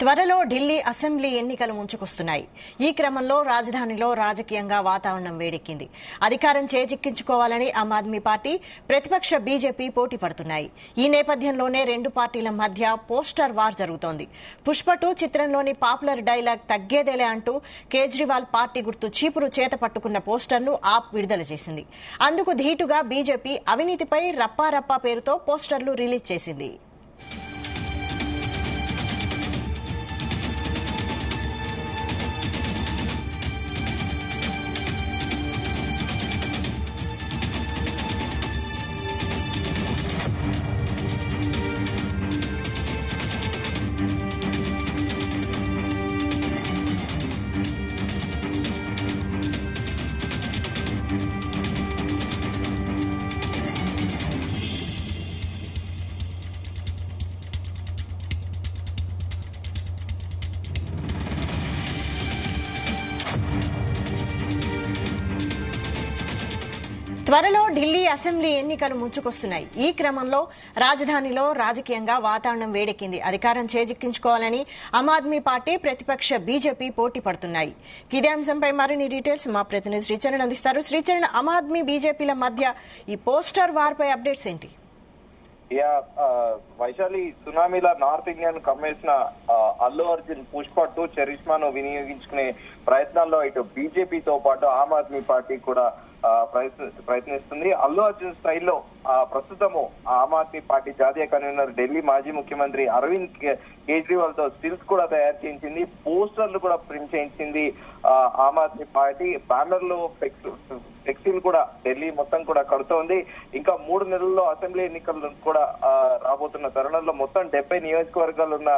త్వరలో ఢిల్లీ అసెంబ్లీ ఎన్నికలు ముంచుకొస్తున్నాయి. ఈ క్రమంలో రాజధానిలో రాజకీయంగా వాతావరణం వేడెక్కింది. అధికారం చేజిక్కించుకోవాలని ఆమ్ ఆద్మీ పార్టీ, ప్రతిపక్ష బీజేపీ పోటీ పడుతున్నాయి. ఈ నేపథ్యంలోనే రెండు పార్టీల మధ్య పోస్టర్ వార్ జరుగుతోంది. పుష్ప 2 చిత్రంలోని పాపులర్ డైలాగ్ తగ్గేదేలే అంటూ కేజ్రీవాల్ పార్టీ గుర్తు చీపురు చేత పట్టుకున్న పోస్టర్ను ఆప్ విడుదల చేసింది. అందుకు ధీటుగా బీజేపీ అవినీతిపై రప్పారప్పా పేరుతో పోస్టర్లు రిలీజ్ చేసింది. త్వరలో ఢిల్లీ అసెంబ్లీ ఎన్నికలు ముంచుకొస్తున్నాయి. ఈ క్రమంలో రాజధానిలో రాజకీయంగా వాతావరణం వేడెక్కింది. అధికారం చేజిక్కించుకోవాలని ఆమ్ ఆద్మీ పార్టీ, ప్రతిపక్ష బీజేపీ పోటీ పడుతున్నాయి. ఇదే అంశంపై మరిన్ని డీటెయిల్స్ మా ప్రతినిధి శ్రీచరణ్ అందిస్తారు. శ్రీచరణ్, ఆమ్ ఆద్మీ బీజేపీల మధ్య ఈ పోస్టర్ వార్పై అప్డేట్స్ ఏంటి? వైశాలి, సునామీలా నార్త్ ఇండియాను కమ్మేసిన అల్లు అర్జున్ పుష్ప 2 చరిష్మాను వినియోగించుకునే ప్రయత్నాల్లో ఇటు బీజేపీతో పాటు ఆమ్ ఆద్మీ పార్టీ కూడా ప్రయత్నిస్తుంది. అల్లు అర్జున్ స్టైల్లో ప్రస్తుతము ఆమ్ ఆద్మీ పార్టీ జాతీయ కన్వీనర్, ఢిల్లీ మాజీ ముఖ్యమంత్రి అరవింద్ కేజ్రీవాల్ తో స్టిల్స్ కూడా తయారు చేయించింది, పోస్టర్లు కూడా ప్రింట్ చేయించింది ఆమ్ ఆద్మీ పార్టీ. బ్యానర్లు, ఫ్లెక్సీలు కూడా ఢిల్లీ మొత్తం కూడా కడుతోంది. ఇంకా 3 నెలల్లో అసెంబ్లీ ఎన్నికలు కూడా రాబోతున్న తరుణంలో మొత్తం 70 నియోజకవర్గాలు ఉన్న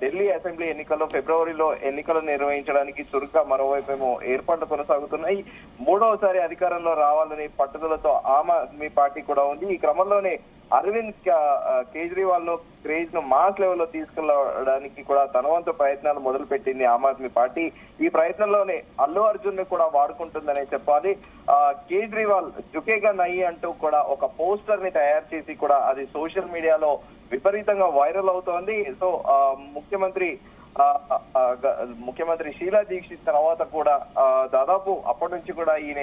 ఢిల్లీ అసెంబ్లీ ఎన్నికల్లో ఫిబ్రవరిలో ఎన్నికలు నిర్వహించడానికి చురుగ్గా మరోవైపేమో ఏర్పాట్లు కొనసాగుతున్నాయి. 3వసారి అధికారంలో రావాలని పట్టుదలతో ఆమ్ ఆద్మీ పార్టీ కూడా ఉంది. ఈ క్రమంలోనే అరవింద్ కేజ్రీవాల్ ను క్రేజ్ ను మాస్ లెవెల్లో తీసుకెళ్లడానికి కూడా తన వంతు ప్రయత్నాలు మొదలు పెట్టింది ఆమ్ ఆద్మీ పార్టీ. ఈ ప్రయత్నంలోనే అల్లు అర్జున్ ని కూడా వాడుకుంటుందనే చెప్పాలి. కేజ్రీవాల్ జుకేగా నయ్యి అంటూ కూడా ఒక పోస్టర్ ని తయారు చేసి కూడా అది సోషల్ మీడియాలో విపరీతంగా వైరల్ అవుతోంది. సో ముఖ్యమంత్రి షీలా దీక్షిత్ తర్వాత కూడా దాదాపు అప్పటి నుంచి కూడా ఈయన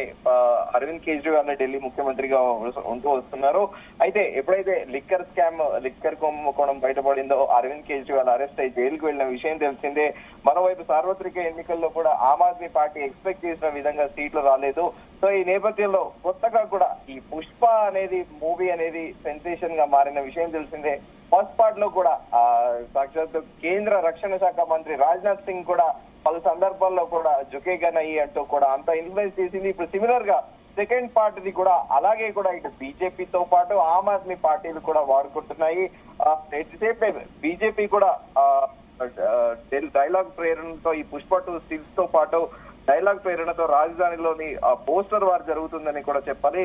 అరవింద్ కేజ్రీవాల్ ఢిల్లీ ముఖ్యమంత్రిగా ఉంటూ వస్తున్నారు. అయితే ఎప్పుడైతే లిక్కర్ కుంభకోణం బయటపడిందో అరవింద్ కేజ్రీవాల్ అరెస్ట్ అయి జైలుకు వెళ్లిన విషయం తెలిసిందే. మరోవైపు సార్వత్రిక ఎన్నికల్లో కూడా ఆమ్ ఆద్మీ పార్టీ ఎక్స్పెక్ట్ చేసిన విధంగా సీట్లు రాలేదు. సో ఈ నేపథ్యంలో కొత్తగా కూడా ఈ పుష్ప అనేది మూవీ అనేది సెన్సేషన్ గా మారిన విషయం తెలిసిందే. ఫస్ట్ పార్ట్ లో కూడా సాక్షాత్ కేంద్ర రక్షణ శాఖ మంత్రి రాజ్నాథ్ సింగ్ కూడా పలు సందర్భాల్లో కూడా జుకేగనయ్యి అంటూ కూడా అంత ఇన్ఫ్లుయెన్స్ చేసింది. ఇప్పుడు సిమిలర్ గా సెకండ్ పార్ట్ ది కూడా అలాగే కూడా ఇటు బీజేపీతో పాటు ఆమ్ ఆద్మీ పార్టీలు కూడా వాడుకుంటున్నాయి. బీజేపీ కూడా డైలాగ్ ప్రేరణతో ఈ పుష్ప 2 స్టిల్స్ తో పాటు డైలాగ్ ప్రేరణతో రాజధానిలోని పోస్టర్ వార్ జరుగుతుందని కూడా చెప్పాలి.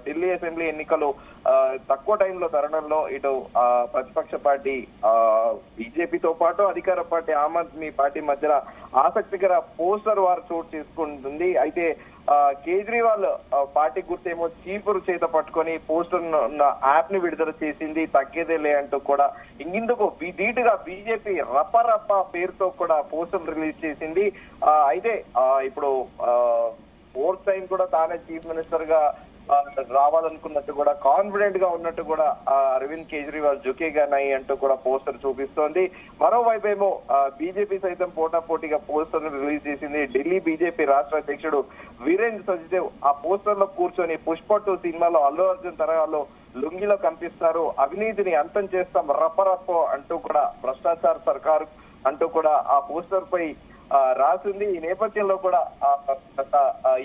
ఢిల్లీ అసెంబ్లీ ఎన్నికలు తక్కువ టైంలో తరుణంలో ఇటు ప్రతిపక్ష పార్టీ బీజేపీతో పాటు అధికార పార్టీ ఆమ్ ఆద్మీ పార్టీ మధ్య ఆసక్తికర పోస్టర్ వార్ చోటు చేసుకుంటుంది. అయితే కేజ్రీవాల్ పార్టీ గుర్తేమో చీపురు చేత పట్టుకొని పోస్టర్ యాప్ ని విడుదల చేసింది, తగ్గేదేలే అంటూ కూడా. ఇందుకు ధీటుగా బీజేపీ రప్ప పేరుతో కూడా పోస్టర్ రిలీజ్ చేసింది. అయితే ఇప్పుడు 4th టైం కూడా తానే చీఫ్ మినిస్టర్ గా రావాలనుకున్నట్టు కూడా కాన్ఫిడెంట్ గా ఉన్నట్టు కూడా అరవింద్ కేజ్రీవాల్ జుకేగా నై అంటూ కూడా పోస్టర్ చూపిస్తోంది. మరోవైపు ఏమో బీజేపీ సైతం పోటాపోటీగా పోస్టర్ రిలీజ్ చేసింది. ఢిల్లీ బీజేపీ రాష్ట్ర అధ్యక్షుడు వీరేంద్ర సచ్దేవ్ ఆ పోస్టర్ లో కూర్చొని పుష్ప 2 సినిమాలో అల్లు అర్జున్ తరహాలో లుంగిలో కనిపిస్తారు, అవినీతిని అంతం చేస్తాం రప్ప అంటూ కూడా భ్రష్టాచార సర్కారు అంటూ కూడా ఆ పోస్టర్ పై రాసింది. ఈ నేపథ్యంలో కూడా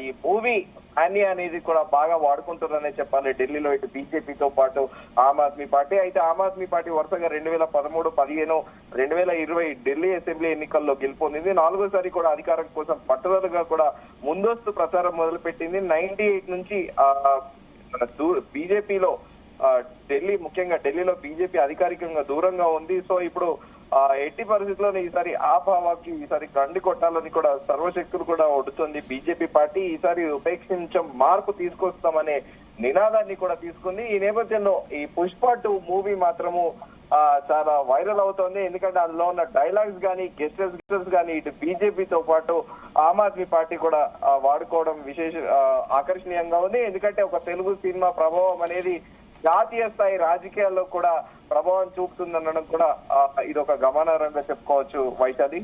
ఈ మూవీ మాన్యా అనేది కూడా బాగా వాడుకుంటున్నారనే చెప్పాలి ఢిల్లీలో ఇటు బీజేపీతో పాటు ఆమ్ ఆద్మీ పార్టీ. అయితే ఆమ్ ఆద్మీ పార్టీ వరుసగా 2013, 2015, 2020 ఢిల్లీ అసెంబ్లీ ఎన్నికల్లో గెలుపొందింది. 4వసారి కూడా అధికారం కోసం పట్టుదలగా కూడా ముందస్తు ప్రచారం మొదలుపెట్టింది. 98 నుంచి బీజేపీలో ముఖ్యంగా ఢిల్లీలో బీజేపీ అధికారికంగా దూరంగా ఉంది. సో ఇప్పుడు ఎట్టి పరిస్థితుల్లోనే ఈసారి ఆ భావాకి ఈసారి గండి కొట్టాలని కూడా సర్వశక్తులు కూడా ఒడుతుంది బీజేపీ పార్టీ. ఈసారి ఉపేక్షించం మార్పు తీసుకొస్తామనే నినాదాన్ని కూడా తీసుకుంది. ఈ నేపథ్యంలో ఈ పుష్ప 2 మూవీ మాత్రము చాలా వైరల్ అవుతోంది. ఎందుకంటే అందులో ఉన్న డైలాగ్స్ కానీ గెస్టర్స్ కానీ ఇటు బీజేపీతో పాటు ఆమ్ ఆద్మీ పార్టీ కూడా వాడుకోవడం ఆకర్షణీయంగా ఉంది. ఎందుకంటే ఒక తెలుగు సినిమా ప్రభావం అనేది జాతీయ స్థాయి రాజకీయాల్లో కూడా ప్రభావం చూపుతుందనడం కూడా ఇది ఒక గమనార్హంగా చెప్పుకోవచ్చు వైశాలి.